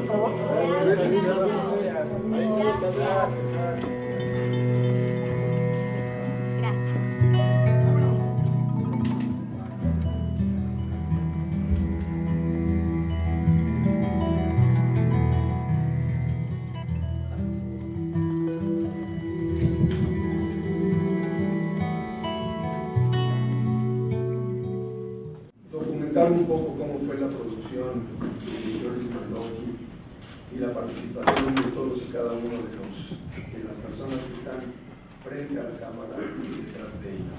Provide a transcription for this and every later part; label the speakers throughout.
Speaker 1: por favor.
Speaker 2: Documentar un poco cómo fue la producción de Joris Mandoki y la participación de todos y cada uno de las personas que están frente a la cámara y detrás de ella.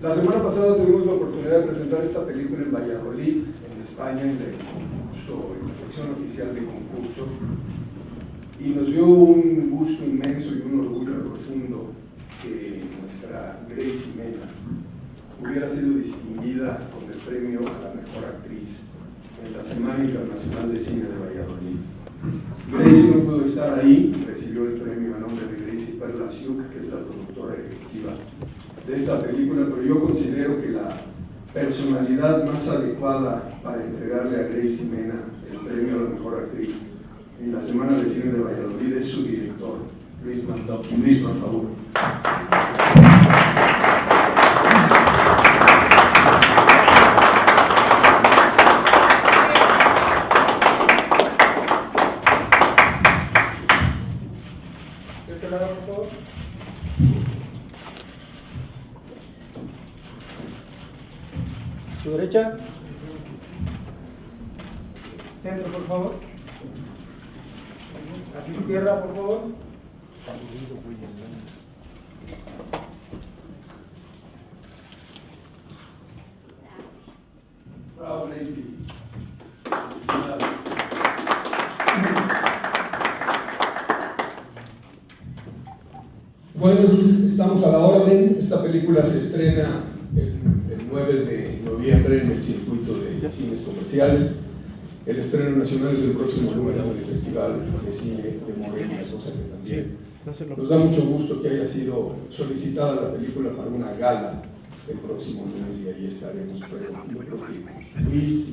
Speaker 2: La semana pasada tuvimos la oportunidad de presentar esta película en Valladolid, en España, en el concurso, en la sección oficial de concurso, y nos dio un gusto inmenso y un orgullo profundo que nuestra Gracie Mena hubiera sido distinguida con el premio a la mejor actriz en la Semana Internacional de Cine de Valladolid. Gracie no pudo estar ahí, recibió el premio a nombre de Gracie Perlasiuk, que es la productora ejecutiva de esta película, pero yo considero que la personalidad más adecuada para entregarle a Gracie Mena el premio a la mejor actriz en la Semana de Cine de Valladolid es su director, Luis Mandoki. Luis, por favor.
Speaker 1: Su derecha. Centro, por favor. A su izquierda, por favor.
Speaker 2: Bravo, Gracie. Bueno, estamos a la orden. Esta película se estrena el 9 de noviembre en el circuito de cines comerciales. El estreno nacional es el próximo lunes en el Festival de Cine de Morelia, cosa que también nos da mucho gusto que haya sido solicitada la película para una gala el próximo lunes, y ahí estaremos. Pero yo creo que Luis,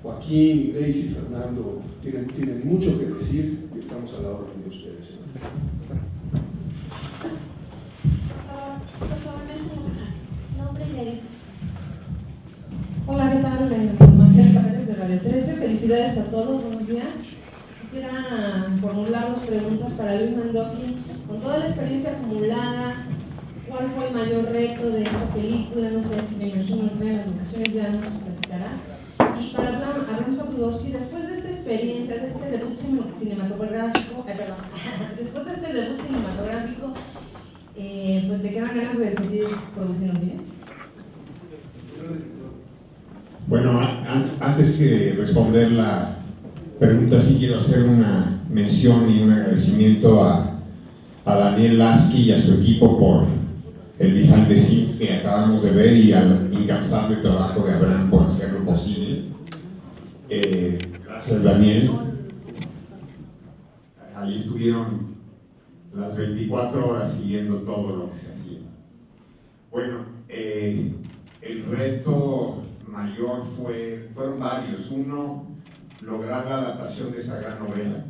Speaker 2: Joaquín, Gracie y Fernando tienen mucho que decir y estamos a la orden de ustedes.
Speaker 3: Por favor, nombre y edad. Hola, ¿qué tal? Magdalena Pérez de Radio 13. Felicidades a todos, buenos días. Quisiera formular dos preguntas para Luis Mandoki. Con toda la experiencia acumulada, ¿cuál fue el mayor reto de esta película? No sé, me imagino que en las ocasiones ya nos platicará. Y para Abraham Sapudowski, después de esta experiencia, de este debut cinematográfico, después de este debut cinematográfico, pues le quedan ganas de seguir produciendo cine.
Speaker 4: Bueno, antes que responder la pregunta, sí quiero hacer una mención y un agradecimiento a Daniel Lasky y a su equipo por el behind the scenes que acabamos de ver y al incansable trabajo de Abraham por hacerlo posible. Gracias, Daniel. Ahí estuvieron las 24 horas siguiendo todo lo que se hacía. Bueno, el reto mayor fueron varios. Uno, lograr la adaptación de esa gran novela.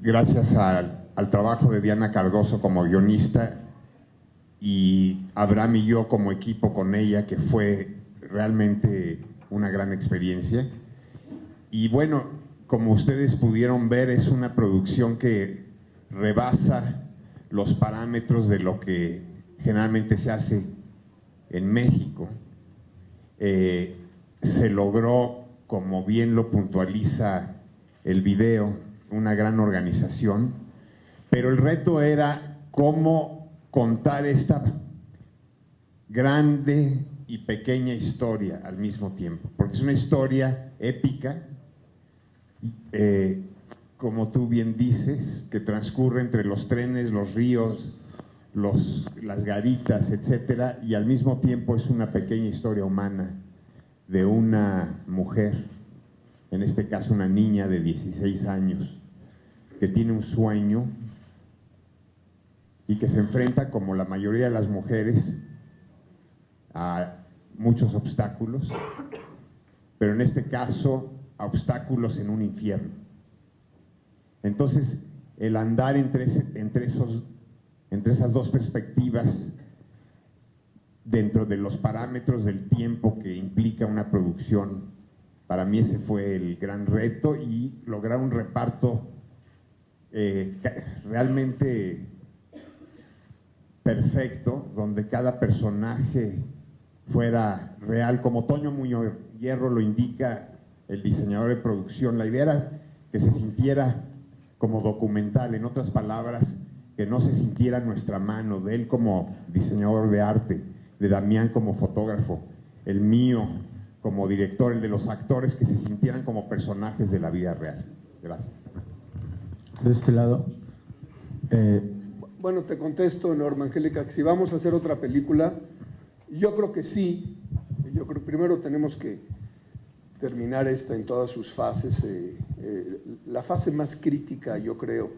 Speaker 4: Gracias al trabajo de Diana Cardoso como guionista y Abraham y yo como equipo con ella, que fue realmente una gran experiencia. Y bueno, como ustedes pudieron ver, es una producción que rebasa los parámetros de lo que generalmente se hace en México. Se logró, como bien lo puntualiza el video, una gran organización, pero el reto era cómo contar esta grande y pequeña historia al mismo tiempo, porque es una historia épica, como tú bien dices, que transcurre entre los trenes, los ríos, las garitas, etcétera, y al mismo tiempo es una pequeña historia humana de una mujer, en este caso una niña de 16 años, que tiene un sueño y que se enfrenta, como la mayoría de las mujeres, a muchos obstáculos, pero en este caso obstáculos en un infierno. Entonces, el andar entre esas dos perspectivas, dentro de los parámetros del tiempo que implica una producción, para mí ese fue el gran reto, y lograr un reparto realmente perfecto, donde cada personaje fuera real, como Toño Muñoz Hierro lo indica, el diseñador de producción. La idea era que se sintiera como documental, en otras palabras, que no se sintiera nuestra mano, de él como diseñador de arte, de Damián como fotógrafo, el mío como director, el de los actores, que se sintieran como personajes de la vida real. Gracias.
Speaker 5: De este lado.
Speaker 2: Bueno, te contesto, Norma Angélica, que si vamos a hacer otra película, yo creo que sí. Yo creo que primero tenemos que terminar esta en todas sus fases. La fase más crítica, yo creo,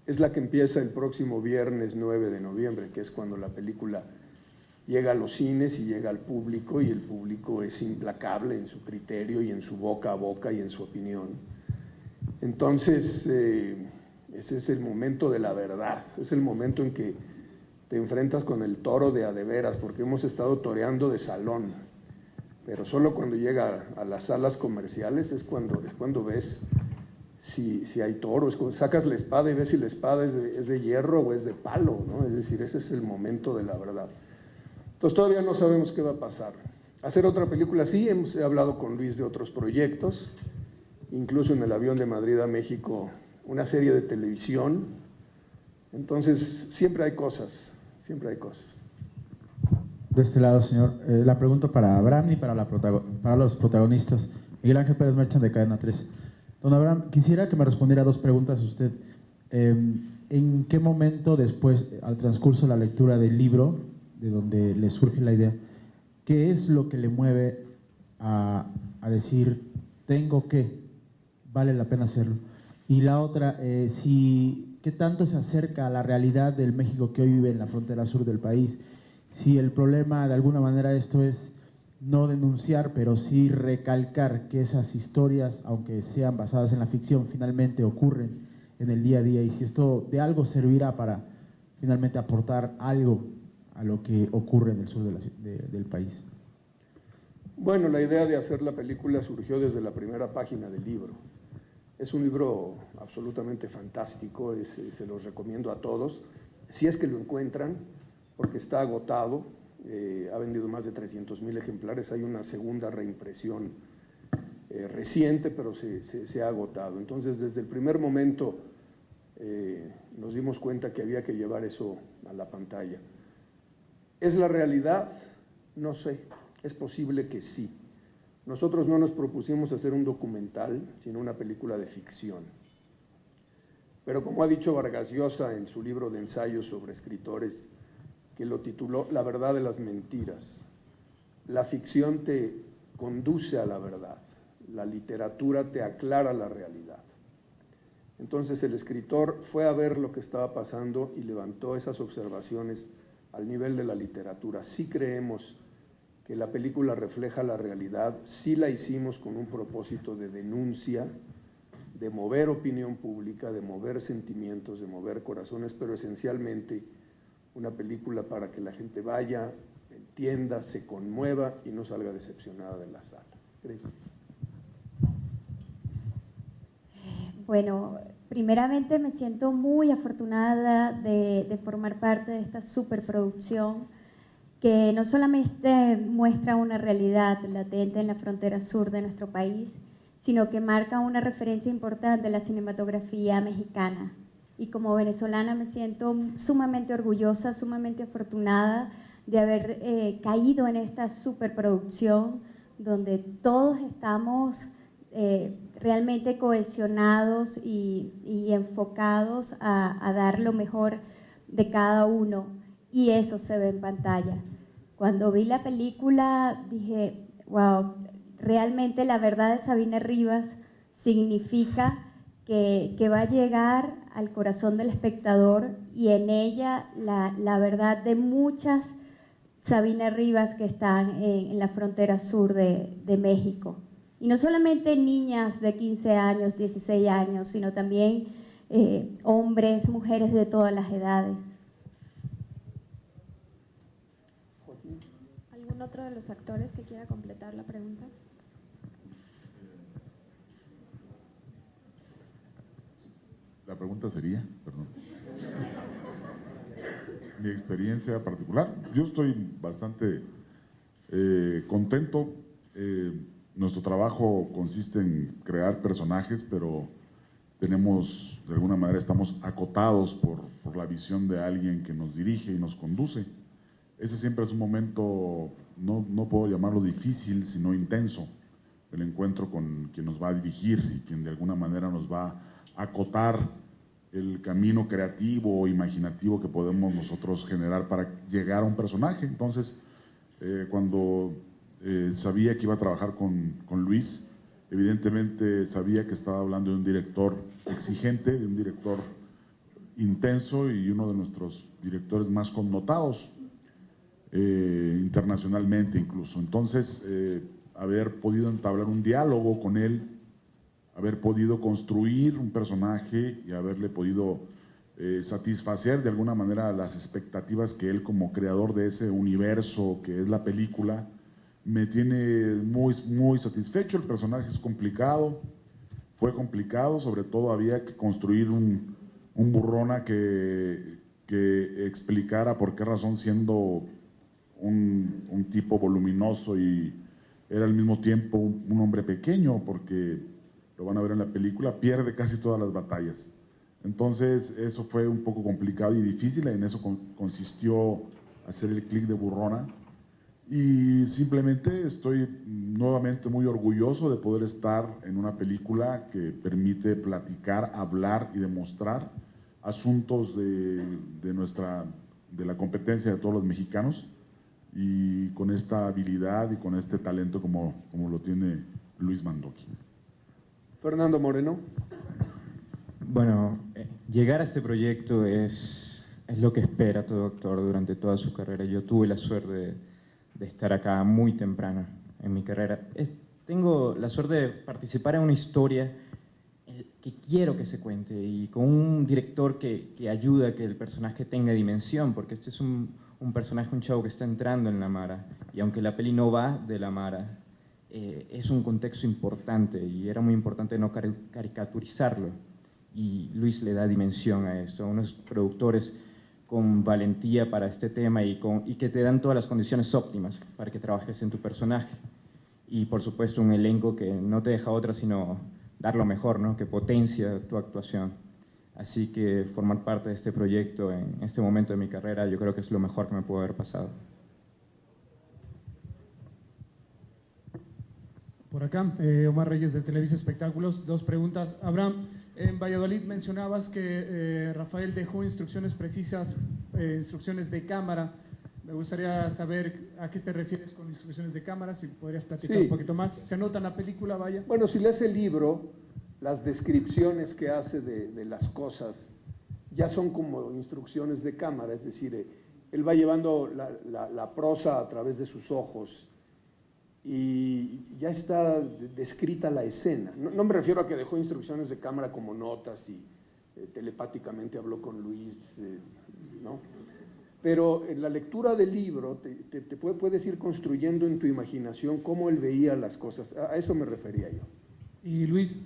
Speaker 2: es la que empieza el próximo viernes 9 de noviembre, que es cuando la película llega a los cines y llega al público, y el público es implacable en su criterio y en su boca a boca y en su opinión. Entonces, ese es el momento de la verdad, es el momento en que te enfrentas con el toro de a de veras, porque hemos estado toreando de salón, pero solo cuando llega a las salas comerciales es cuando ves si hay toro, es cuando sacas la espada y ves si la espada es de hierro o es de palo, ¿no? Es decir, ese es el momento de la verdad. Entonces todavía no sabemos qué va a pasar. Hacer otra película, sí, he hablado con Luis de otros proyectos, incluso en el avión de Madrid a México, una serie de televisión. Entonces siempre hay cosas, siempre hay cosas.
Speaker 5: De este lado, señor, la pregunta para Abraham y para los protagonistas. Miguel Ángel Pérez Merchant, de Cadena 3. Don Abraham, quisiera que me respondiera dos preguntas usted. ¿En qué momento después, al transcurso de la lectura del libro, de donde le surge la idea, qué es lo que le mueve a decir, tengo que, vale la pena hacerlo? Y la otra, ¿qué tanto se acerca a la realidad del México que hoy vive en la frontera sur del país? Si el problema, de alguna manera, esto es no denunciar, pero sí recalcar que esas historias, aunque sean basadas en la ficción, finalmente ocurren en el día a día, y si esto de algo servirá para finalmente aportar algo a lo que ocurre en el sur del país.
Speaker 2: Bueno, la idea de hacer la película surgió desde la primera página del libro. Es un libro absolutamente fantástico, se los recomiendo a todos, si es que lo encuentran, porque está agotado, ha vendido más de 300,000 ejemplares, hay una segunda reimpresión reciente, pero se ha agotado. Entonces, desde el primer momento nos dimos cuenta que había que llevar eso a la pantalla. ¿Es la realidad? No sé, es posible que sí. Nosotros no nos propusimos hacer un documental, sino una película de ficción. Pero como ha dicho Vargas Llosa en su libro de ensayos sobre escritores, que lo tituló La verdad de las mentiras, la ficción te conduce a la verdad, la literatura te aclara la realidad. Entonces el escritor fue a ver lo que estaba pasando y levantó esas observaciones al nivel de la literatura. Sí creemos que la película refleja la realidad, sí la hicimos con un propósito de denuncia, de mover opinión pública, de mover sentimientos, de mover corazones, pero esencialmente una película para que la gente vaya, entienda, se conmueva y no salga decepcionada de la sala. Gracias.
Speaker 6: Bueno, primeramente me siento muy afortunada de formar parte de esta superproducción que no solamente muestra una realidad latente en la frontera sur de nuestro país, sino que marca una referencia importante de la cinematografía mexicana. Y como venezolana me siento sumamente orgullosa, sumamente afortunada de haber caído en esta superproducción donde todos estamos realmente cohesionados y enfocados a dar lo mejor de cada uno, y eso se ve en pantalla. Cuando vi la película dije, wow, realmente la verdad de Sabina Rivas significa que va a llegar al corazón del espectador, y en ella la verdad de muchas Sabina Rivas que están en la frontera sur de México. Y no solamente niñas de 15 años, 16 años, sino también hombres, mujeres de todas las edades.
Speaker 7: ¿Algún otro de los actores que quiera completar la pregunta?
Speaker 8: La pregunta sería, perdón, mi experiencia particular. Yo estoy bastante contento. Nuestro trabajo consiste en crear personajes, pero tenemos, de alguna manera, estamos acotados por la visión de alguien que nos dirige y nos conduce. Ese siempre es un momento, no puedo llamarlo difícil, sino intenso, el encuentro con quien nos va a dirigir y quien de alguna manera nos va a acotar el camino creativo o imaginativo que podemos nosotros generar para llegar a un personaje. Entonces, cuando sabía que iba a trabajar con Luis, evidentemente sabía que estaba hablando de un director exigente, de un director intenso y uno de nuestros directores más connotados, internacionalmente incluso. Entonces, haber podido entablar un diálogo con él, haber podido construir un personaje y haberle podido satisfacer de alguna manera las expectativas que él, como creador de ese universo que es la película, me tiene muy satisfecho. El personaje es complicado, fue complicado, sobre todo había que construir un Burrona que explicara por qué razón, siendo un tipo voluminoso y era al mismo tiempo un hombre pequeño, porque lo van a ver en la película, pierde casi todas las batallas. Entonces eso fue un poco complicado y difícil, en eso consistió hacer el clic de Burrona. Y simplemente estoy nuevamente muy orgulloso de poder estar en una película que permite platicar, hablar y demostrar asuntos de la competencia de todos los mexicanos, y con esta habilidad y con este talento como lo tiene Luis Mandoki.
Speaker 2: Fernando Moreno.
Speaker 9: Bueno, llegar a este proyecto es lo que espera todo actor durante toda su carrera. Yo tuve la suerte de estar acá muy temprano en mi carrera. Tengo la suerte de participar en una historia que quiero que se cuente, y con un director que ayuda a que el personaje tenga dimensión, porque este es un personaje, un chavo que está entrando en la Mara, y aunque la peli no va de la Mara, es un contexto importante y era muy importante no caricaturizarlo, y Luis le da dimensión a esto, a unos productores con valentía para este tema y que te dan todas las condiciones óptimas para que trabajes en tu personaje, y por supuesto un elenco que no te deja otra sino dar lo mejor, ¿no? Que potencia tu actuación. Así que formar parte de este proyecto en este momento de mi carrera, yo creo que es lo mejor que me pudo haber pasado.
Speaker 10: Por acá, Omar Reyes de Televisa Espectáculos. Dos preguntas. Abraham, en Valladolid mencionabas que Rafael dejó instrucciones precisas, instrucciones de cámara. Me gustaría saber a qué te refieres con instrucciones de cámara, si podrías platicar un poquito más. ¿Se nota en la película, vaya?
Speaker 2: Bueno, si lees el libro, las descripciones que hace de las cosas ya son como instrucciones de cámara, es decir, él va llevando la prosa a través de sus ojos y ya está descrita la escena. No me refiero a que dejó instrucciones de cámara como notas y telepáticamente habló con Luis, ¿no? Pero en la lectura del libro te puedes ir construyendo en tu imaginación cómo él veía las cosas. A eso me refería yo.
Speaker 10: Y Luis,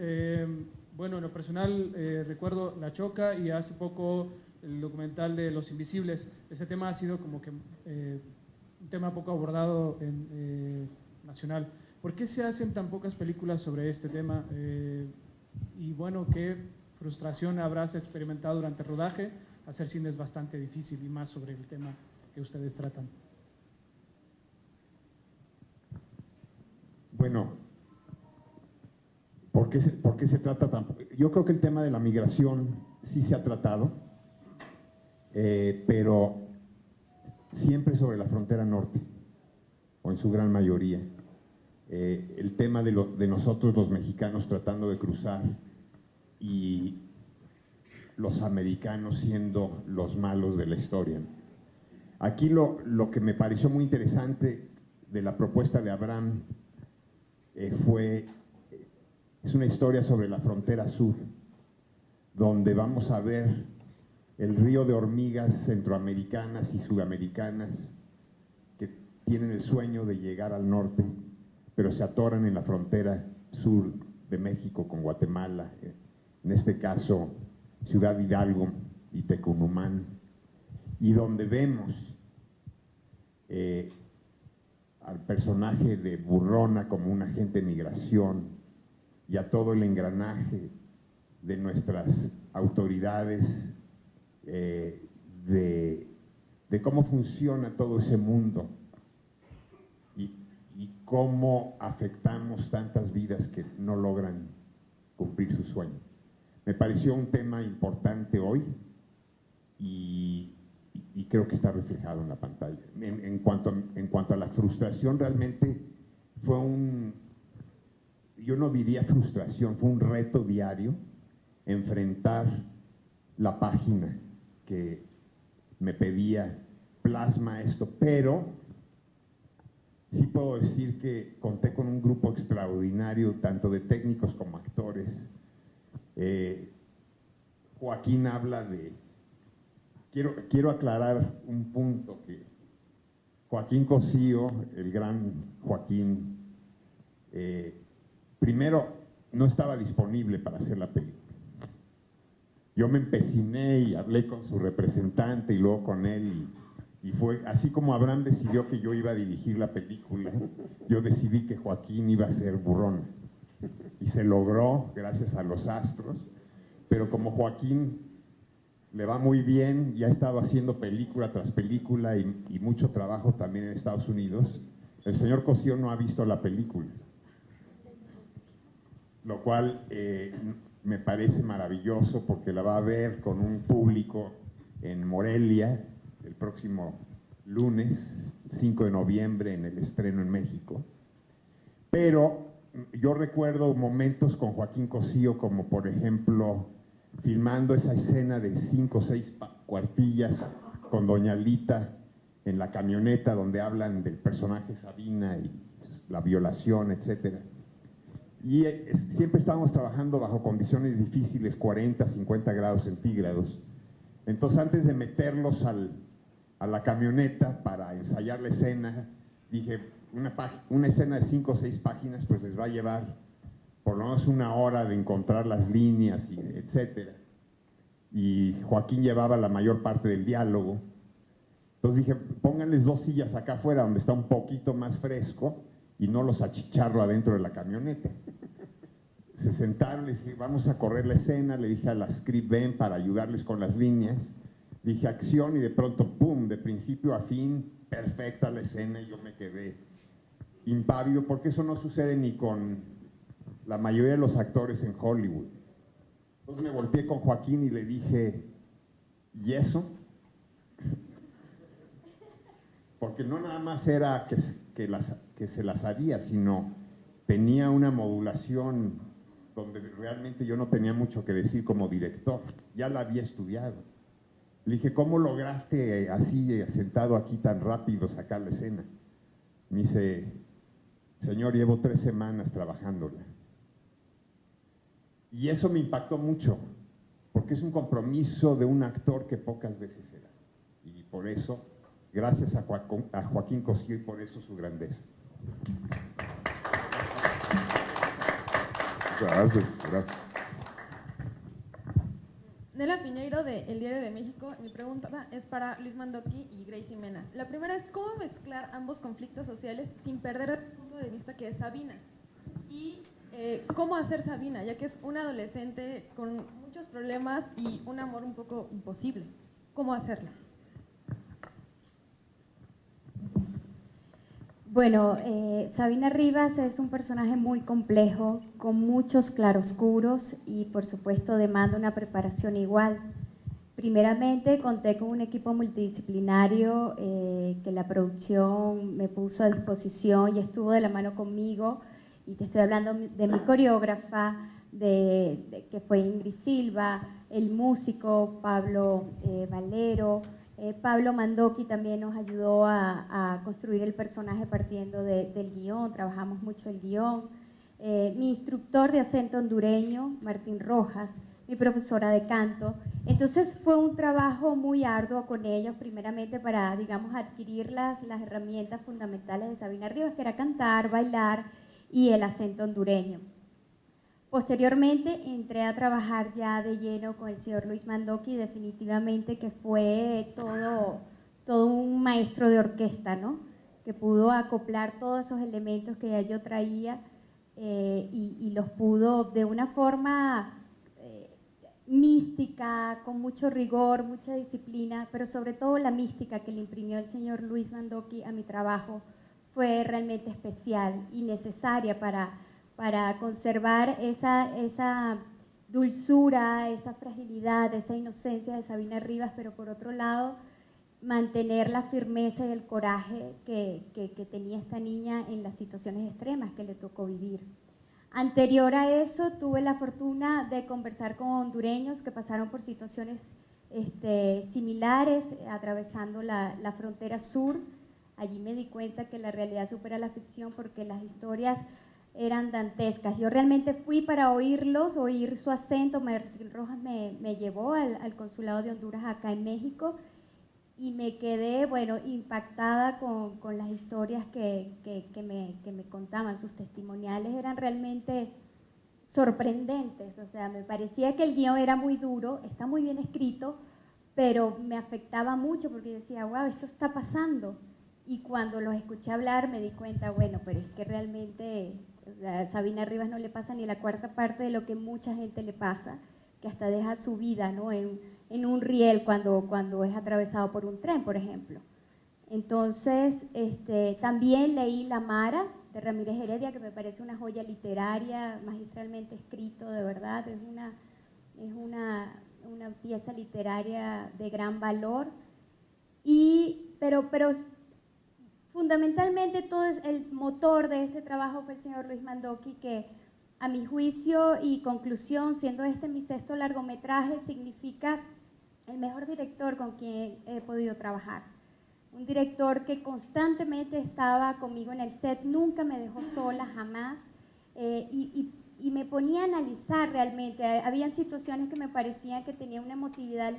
Speaker 10: bueno, en lo personal recuerdo La Choca y hace poco el documental de Los Invisibles. Ese tema ha sido como que un tema poco abordado en nacional. ¿Por qué se hacen tan pocas películas sobre este tema? Y bueno, ¿qué frustración habrás experimentado durante el rodaje? Hacer cine es bastante difícil, y más sobre el tema que ustedes tratan.
Speaker 4: Bueno, ¿por qué se trata tan? Yo creo que el tema de la migración sí se ha tratado, pero siempre sobre la frontera norte, o en su gran mayoría. El tema de nosotros los mexicanos tratando de cruzar y los americanos siendo los malos de la historia. Aquí lo que me pareció muy interesante de la propuesta de Abraham fue Es una historia sobre la frontera sur, donde vamos a ver el río de hormigas centroamericanas y sudamericanas que tienen el sueño de llegar al norte, pero se atoran en la frontera sur de México con Guatemala, en este caso Ciudad Hidalgo y Tecunumán, y donde vemos al personaje de Burrona como un agente de migración y a todo el engranaje de nuestras autoridades, de cómo funciona todo ese mundo y cómo afectamos tantas vidas que no logran cumplir su sueño. Me pareció un tema importante hoy y creo que está reflejado en la pantalla. En cuanto a la frustración, realmente fue yo no diría frustración, fue un reto diario enfrentar la página que me pedía plasma esto, pero sí puedo decir que conté con un grupo extraordinario, tanto de técnicos como actores. Joaquín habla de... Quiero aclarar un punto, que Joaquín Cosío, el gran Joaquín, primero no estaba disponible para hacer la película. Yo me empeciné y hablé con su representante y luego con él y fue así como Abraham decidió que yo iba a dirigir la película, yo decidí que Joaquín iba a ser Burrona y se logró gracias a los astros, pero como Joaquín le va muy bien y ha estado haciendo película tras película y mucho trabajo también en Estados Unidos, el señor Cosío no ha visto la película, lo cual me parece maravilloso porque la va a ver con un público en Morelia el próximo lunes, 5 de noviembre, en el estreno en México. Pero yo recuerdo momentos con Joaquín Cosío, como por ejemplo filmando esa escena de 5 o 6 cuartillas con doña Lita en la camioneta, donde hablan del personaje Sabina y la violación, etcétera. Y siempre estábamos trabajando bajo condiciones difíciles, 40, 50 grados centígrados. Entonces, antes de meterlos a la camioneta para ensayar la escena, dije, una escena de 5 o 6 páginas, pues les va a llevar por lo menos 1 hora de encontrar las líneas, etcétera. Y Joaquín llevaba la mayor parte del diálogo. Entonces dije, pónganles 2 sillas acá afuera donde está un poquito más fresco y no los achicharro adentro de la camioneta. Se sentaron, les dije, vamos a correr la escena, le dije a la script ven para ayudarles con las líneas, dije acción y de pronto, ¡pum!, de principio a fin, perfecta la escena y yo me quedé impávido, porque eso no sucede ni con la mayoría de los actores en Hollywood. Entonces me volteé con Joaquín y le dije, ¿y eso? Porque no nada más era que se las sabía, sino tenía una modulación donde realmente yo no tenía mucho que decir como director, ya la había estudiado. Le dije, ¿cómo lograste así, sentado aquí tan rápido, sacar la escena? Me dice, señor, llevo 3 semanas trabajándola. Y eso me impactó mucho, porque es un compromiso de un actor que pocas veces se da. Y por eso, gracias a Joaquín Cosío y por eso su grandeza.
Speaker 8: Gracias, gracias.
Speaker 7: Nela Piñeiro, de El Diario de México. Mi pregunta es para Luis Mandoki y Gracie Mena. La primera es, ¿cómo mezclar ambos conflictos sociales sin perder el punto de vista que es Sabina? Y ¿cómo hacer Sabina? Ya que es una adolescente con muchos problemas y un amor un poco imposible. ¿Cómo hacerlo?
Speaker 6: Bueno, Sabina Rivas es un personaje muy complejo, con muchos claroscuros y por supuesto demanda una preparación igual. Primeramente conté con un equipo multidisciplinario que la producción me puso a disposición y estuvo de la mano conmigo, y te estoy hablando de mi coreógrafa, que fue Ingrid Silva, el músico Pablo Valero. Pablo Mandoki también nos ayudó a construir el personaje partiendo del guión, trabajamos mucho el guión. mi instructor de acento hondureño, Martín Rojas, mi profesora de canto. Entonces fue un trabajo muy arduo con ellos, primeramente para, digamos, adquirir las herramientas fundamentales de Sabina Rivas, que era cantar, bailar y el acento hondureño. Posteriormente entré a trabajar ya de lleno con el señor Luis Mandoki, definitivamente que fue todo un maestro de orquesta, ¿no? Que pudo acoplar todos esos elementos que ya yo traía y los pudo de una forma mística, con mucho rigor, mucha disciplina, pero sobre todo la mística que le imprimió el señor Luis Mandoki a mi trabajo fue realmente especial y necesaria para conservar esa dulzura, esa fragilidad, esa inocencia de Sabina Rivas, pero por otro lado mantener la firmeza y el coraje que tenía esta niña en las situaciones extremas que le tocó vivir. Anterior a eso tuve la fortuna de conversar con hondureños que pasaron por situaciones similares, atravesando la frontera sur. Allí me di cuenta que la realidad supera la ficción porque las historias eran dantescas. Yo realmente fui para oírlos, oír su acento. Martín Rojas me llevó al consulado de Honduras acá en México y me quedé, bueno, impactada con las historias que me contaban. Sus testimoniales eran realmente sorprendentes. O sea, me parecía que el guión era muy duro, está muy bien escrito, pero me afectaba mucho porque decía, wow, esto está pasando. Y cuando los escuché hablar me di cuenta, bueno, pero es que realmente, o sea, a Sabina Rivas no le pasa ni la cuarta parte de lo que mucha gente le pasa, que hasta deja su vida, ¿no?, en un riel cuando es atravesado por un tren, por ejemplo. Entonces, también leí La Mara, de Ramírez Heredia, que me parece una joya literaria, magistralmente escrito, de verdad, es una pieza literaria de gran valor. Pero fundamentalmente todo el motor de este trabajo fue el señor Luis Mandoki, que a mi juicio y conclusión, siendo este mi sexto largometraje, significa el mejor director con quien he podido trabajar. Un director que constantemente estaba conmigo en el set, nunca me dejó sola, jamás, y me ponía a analizar realmente. Habían situaciones que me parecían que tenía una emotividad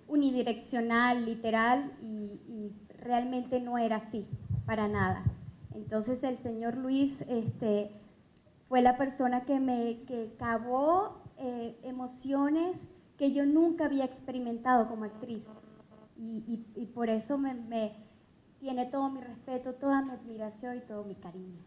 Speaker 6: unidireccional, literal, y realmente no era así, para nada. Entonces el señor Luis fue la persona que cavó emociones que yo nunca había experimentado como actriz, y por eso me tiene todo mi respeto, toda mi admiración y todo mi cariño.